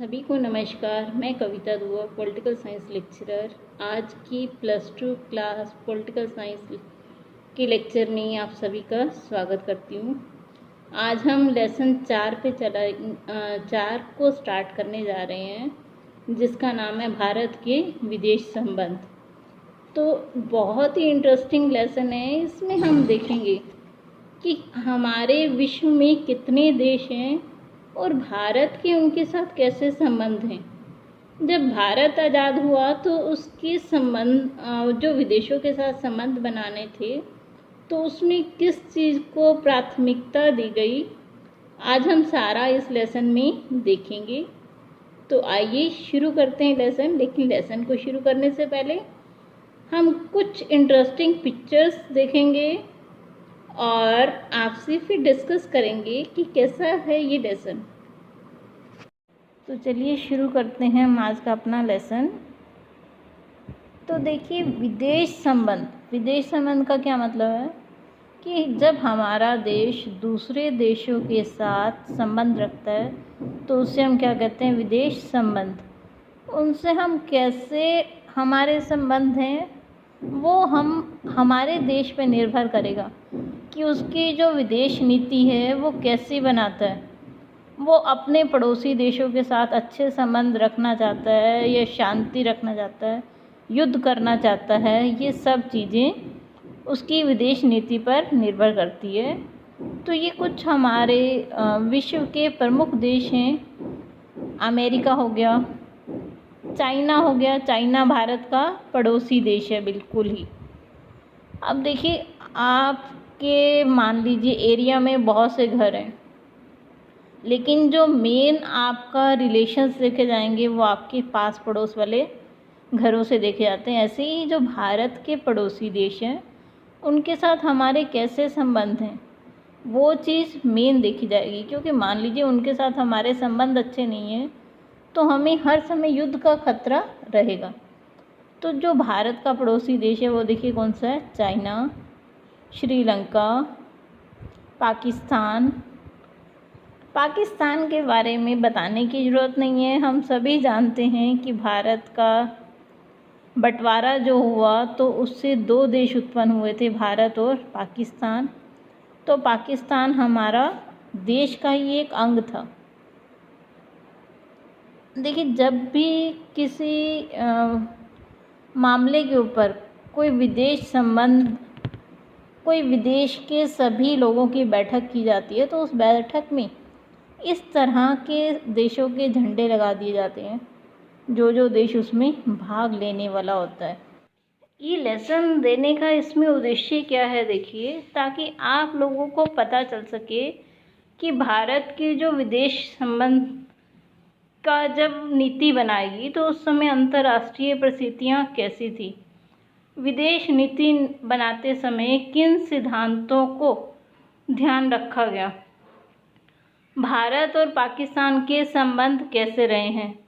सभी को नमस्कार। मैं कविता दुआ, पॉलिटिकल साइंस लेक्चरर। आज की +2 क्लास पॉलिटिकल साइंस के लेक्चर में आप सभी का स्वागत करती हूँ। आज हम लेसन 4 को स्टार्ट करने जा रहे हैं, जिसका नाम है भारत के विदेश संबंध। तो बहुत ही इंटरेस्टिंग लेसन है। इसमें हम देखेंगे कि हमारे विश्व में कितने देश हैं और भारत के उनके साथ कैसे संबंध हैं। जब भारत आज़ाद हुआ तो उसके संबंध जो विदेशों के साथ संबंध बनाने थे तो उसमें किस चीज़ को प्राथमिकता दी गई, आज हम सारा इस लेसन में देखेंगे। तो आइए शुरू करते हैं लेसन। लेकिन लेसन को शुरू करने से पहले हम कुछ इंटरेस्टिंग पिक्चर्स देखेंगे और आपसे फिर डिस्कस करेंगे कि कैसा है ये लेसन। तो चलिए शुरू करते हैं हम आज का अपना लेसन। तो देखिए, विदेश संबंध का क्या मतलब है कि जब हमारा देश दूसरे देशों के साथ संबंध रखता है तो उससे हम क्या कहते हैं, विदेश संबंध। उनसे हम कैसे हमारे संबंध हैं वो हमारे देश पे निर्भर करेगा कि उसकी जो विदेश नीति है वो कैसी बनाता है। वो अपने पड़ोसी देशों के साथ अच्छे संबंध रखना चाहता है या शांति रखना चाहता है, युद्ध करना चाहता है, ये सब चीज़ें उसकी विदेश नीति पर निर्भर करती है। तो ये कुछ हमारे विश्व के प्रमुख देश हैं। अमेरिका हो गया, चाइना हो गया। चाइना भारत का पड़ोसी देश है बिल्कुल ही। अब देखिए, आपके मान लीजिए एरिया में बहुत से घर हैं, लेकिन जो मेन आपका रिलेशंस देखे जाएंगे वो आपके पास पड़ोस वाले घरों से देखे जाते हैं। ऐसे ही जो भारत के पड़ोसी देश हैं उनके साथ हमारे कैसे संबंध हैं वो चीज़ मेन देखी जाएगी। क्योंकि मान लीजिए उनके साथ हमारे संबंध अच्छे नहीं हैं तो हमें हर समय युद्ध का खतरा रहेगा। तो जो भारत का पड़ोसी देश है वो देखिए कौन सा है, चाइना, श्रीलंका, पाकिस्तान के बारे में बताने की ज़रूरत नहीं है। हम सभी जानते हैं कि भारत का बंटवारा जो हुआ तो उससे 2 देश उत्पन्न हुए थे, भारत और पाकिस्तान। तो पाकिस्तान हमारा देश का ही एक अंग था। देखिए, जब भी किसी मामले के ऊपर कोई विदेश के सभी लोगों की बैठक की जाती है तो उस बैठक में इस तरह के देशों के झंडे लगा दिए जाते हैं जो देश उसमें भाग लेने वाला होता है। ये लेसन देने का इसमें उद्देश्य क्या है, देखिए, ताकि आप लोगों को पता चल सके कि भारत के जो विदेश संबंध का जब नीति बनाएगी तो उस समय अंतर्राष्ट्रीय परिस्थितियाँ कैसी थी, विदेश नीति बनाते समय किन सिद्धांतों को ध्यान रखा गया, भारत और पाकिस्तान के संबंध कैसे रहे हैं,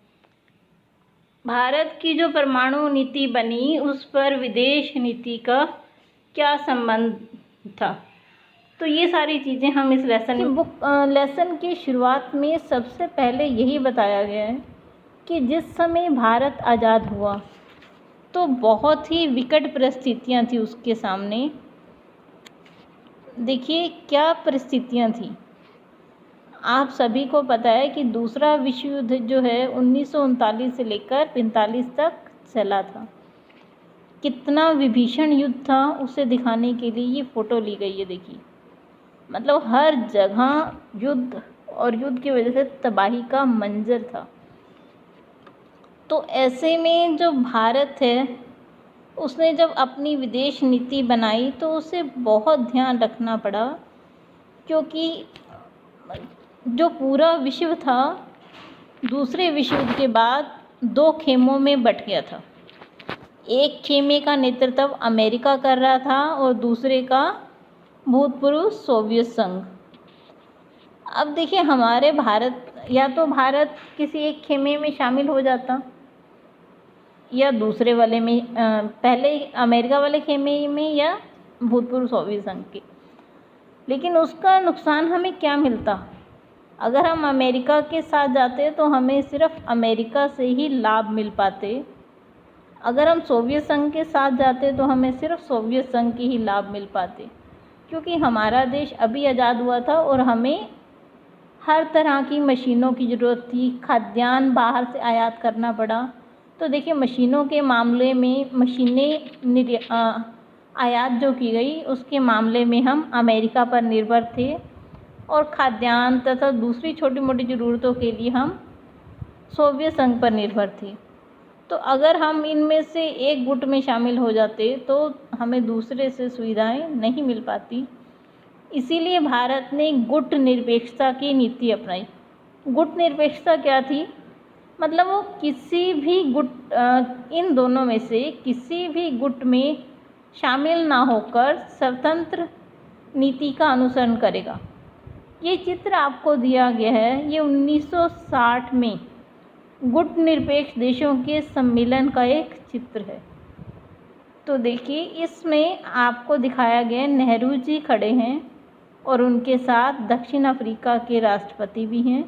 भारत की जो परमाणु नीति बनी उस पर विदेश नीति का क्या संबंध था। तो ये सारी चीज़ें हम इस लेसन की शुरुआत में सबसे पहले यही बताया गया है कि जिस समय भारत आज़ाद हुआ तो बहुत ही विकट परिस्थितियाँ थी उसके सामने। देखिए क्या परिस्थितियाँ थी। आप सभी को पता है कि दूसरा विश्व युद्ध जो है 1939 से लेकर 45 तक चला था। कितना विभीषण युद्ध था उसे दिखाने के लिए ये फ़ोटो ली गई है। देखिए, मतलब हर जगह युद्ध और युद्ध की वजह से तबाही का मंजर था। तो ऐसे में जो भारत है उसने जब अपनी विदेश नीति बनाई तो उसे बहुत ध्यान रखना पड़ा, क्योंकि जो पूरा विश्व था दूसरे विश्व युद्ध के बाद 2 खेमों में बँट गया था। एक खेमे का नेतृत्व अमेरिका कर रहा था और दूसरे का भूतपूर्व सोवियत संघ। अब देखिए, हमारे भारत किसी एक खेमे में शामिल हो जाता या दूसरे वाले में, पहले अमेरिका वाले खेमे में या भूतपूर्व सोवियत संघ के। लेकिन उसका नुकसान हमें क्या मिलता, अगर हम अमेरिका के साथ जाते तो हमें सिर्फ अमेरिका से ही लाभ मिल पाते। अगर हम सोवियत संघ के साथ जाते तो हमें सिर्फ सोवियत संघ के ही लाभ मिल पाते, क्योंकि हमारा देश अभी आज़ाद हुआ था और हमें हर तरह की मशीनों की ज़रूरत थी। खाद्यान्न बाहर से आयात करना पड़ा। तो देखिए, मशीनों के मामले में आयात जो की गई उसके मामले में हम अमेरिका पर निर्भर थे, और खाद्यान्न तथा दूसरी छोटी मोटी ज़रूरतों के लिए हम सोवियत संघ पर निर्भर थे। तो अगर हम इनमें से एक गुट में शामिल हो जाते तो हमें दूसरे से सुविधाएं नहीं मिल पाती। इसीलिए भारत ने गुट निरपेक्षता की नीति अपनाई। गुट निरपेक्षता क्या थी? मतलब वो किसी भी गुट, इन दोनों में से किसी भी गुट में शामिल ना होकर स्वतंत्र नीति का अनुसरण करेगा। ये चित्र आपको दिया गया है, ये 1960 में गुट निरपेक्ष देशों के सम्मेलन का एक चित्र है। तो देखिए, इसमें आपको दिखाया गया नेहरू जी खड़े हैं और उनके साथ दक्षिण अफ्रीका के राष्ट्रपति भी हैं।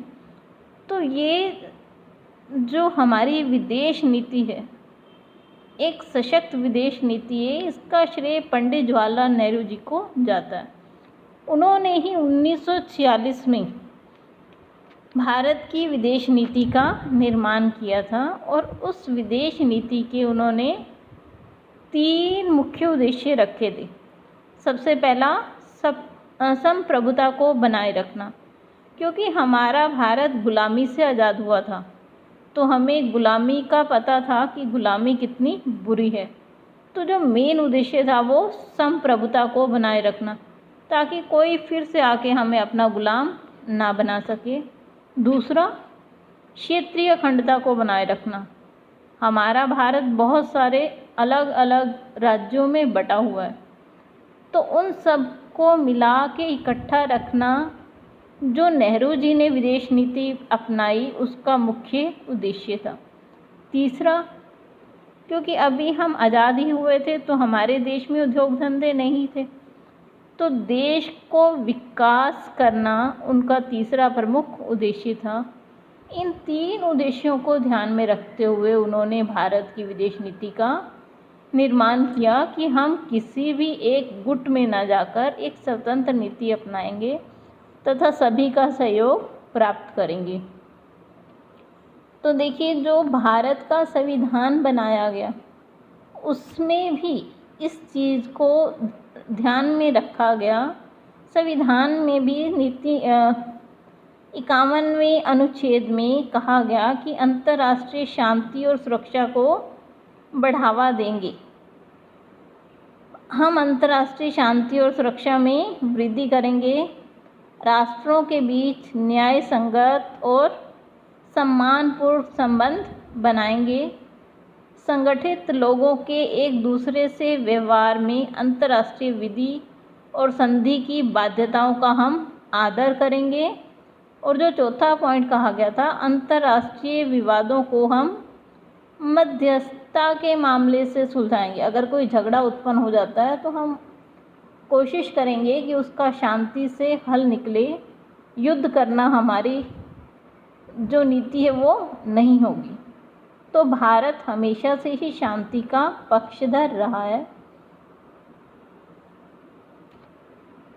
तो ये जो हमारी विदेश नीति है, एक सशक्त विदेश नीति है, इसका श्रेय पंडित जवाहरलाल नेहरू जी को जाता है। उन्होंने ही 1946 में भारत की विदेश नीति का निर्माण किया था, और उस विदेश नीति के उन्होंने 3 मुख्य उद्देश्य रखे थे। सबसे पहला, संप्रभुता को बनाए रखना, क्योंकि हमारा भारत गुलामी से आज़ाद हुआ था, तो हमें गुलामी का पता था कि गुलामी कितनी बुरी है। तो जो मेन उद्देश्य था वो संप्रभुता को बनाए रखना, ताकि कोई फिर से आके हमें अपना गुलाम ना बना सके। दूसरा, क्षेत्रीय अखंडता को बनाए रखना। हमारा भारत बहुत सारे अलग अलग राज्यों में बटा हुआ है, तो उन सब को मिला के इकट्ठा रखना जो नेहरू जी ने विदेश नीति अपनाई, उसका मुख्य उद्देश्य था। तीसरा, क्योंकि अभी हम आज़ाद ही हुए थे तो हमारे देश में उद्योग धंधे नहीं थे, तो देश को विकास करना उनका तीसरा प्रमुख उद्देश्य था। इन 3 उद्देश्यों को ध्यान में रखते हुए उन्होंने भारत की विदेश नीति का निर्माण किया कि हम किसी भी एक गुट में न जाकर एक स्वतंत्र नीति अपनाएंगे तथा सभी का सहयोग प्राप्त करेंगे। तो देखिए, जो भारत का संविधान बनाया गया उसमें भी इस चीज़ को ध्यान में रखा गया। संविधान में भी नीति 51वें अनुच्छेद में कहा गया कि अंतर्राष्ट्रीय शांति और सुरक्षा को बढ़ावा देंगे। हम अंतर्राष्ट्रीय शांति और सुरक्षा में वृद्धि करेंगे, राष्ट्रों के बीच न्याय संगत और सम्मानपूर्ण संबंध बनाएंगे, संगठित लोगों के एक दूसरे से व्यवहार में अंतर्राष्ट्रीय विधि और संधि की बाध्यताओं का हम आदर करेंगे, और जो चौथा पॉइंट कहा गया था, अंतर्राष्ट्रीय विवादों को हम मध्यस्थता के मामले से सुलझाएंगे। अगर कोई झगड़ा उत्पन्न हो जाता है तो हम कोशिश करेंगे कि उसका शांति से हल निकले। युद्ध करना हमारी जो नीति है वो नहीं होगी। तो भारत हमेशा से ही शांति का पक्षधर रहा है।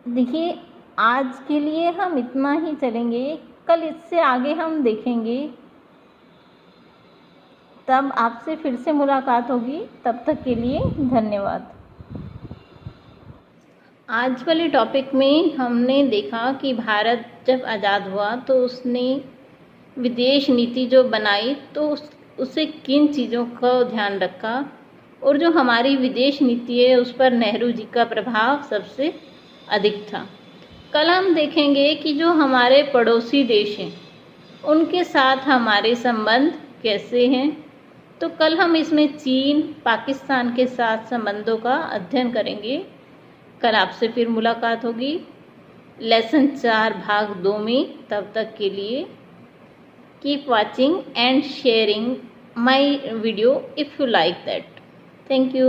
देखिए, आज के लिए हम इतना ही चलेंगे, कल इससे आगे हम देखेंगे। तब आपसे फिर से मुलाकात होगी। तब तक के लिए धन्यवाद। आज वाले टॉपिक में हमने देखा कि भारत जब आज़ाद हुआ तो उसने विदेश नीति जो बनाई तो उसे किन चीज़ों का ध्यान रखा, और जो हमारी विदेश नीति है उस पर नेहरू जी का प्रभाव सबसे अधिक था। कल हम देखेंगे कि जो हमारे पड़ोसी देश हैं उनके साथ हमारे संबंध कैसे हैं। तो कल हम इसमें चीन, पाकिस्तान के साथ संबंधों का अध्ययन करेंगे। कल आपसे फिर मुलाकात होगी लेसन 4 भाग 2 में। तब तक के लिए keep watching and sharing my video if you like that. Thank you.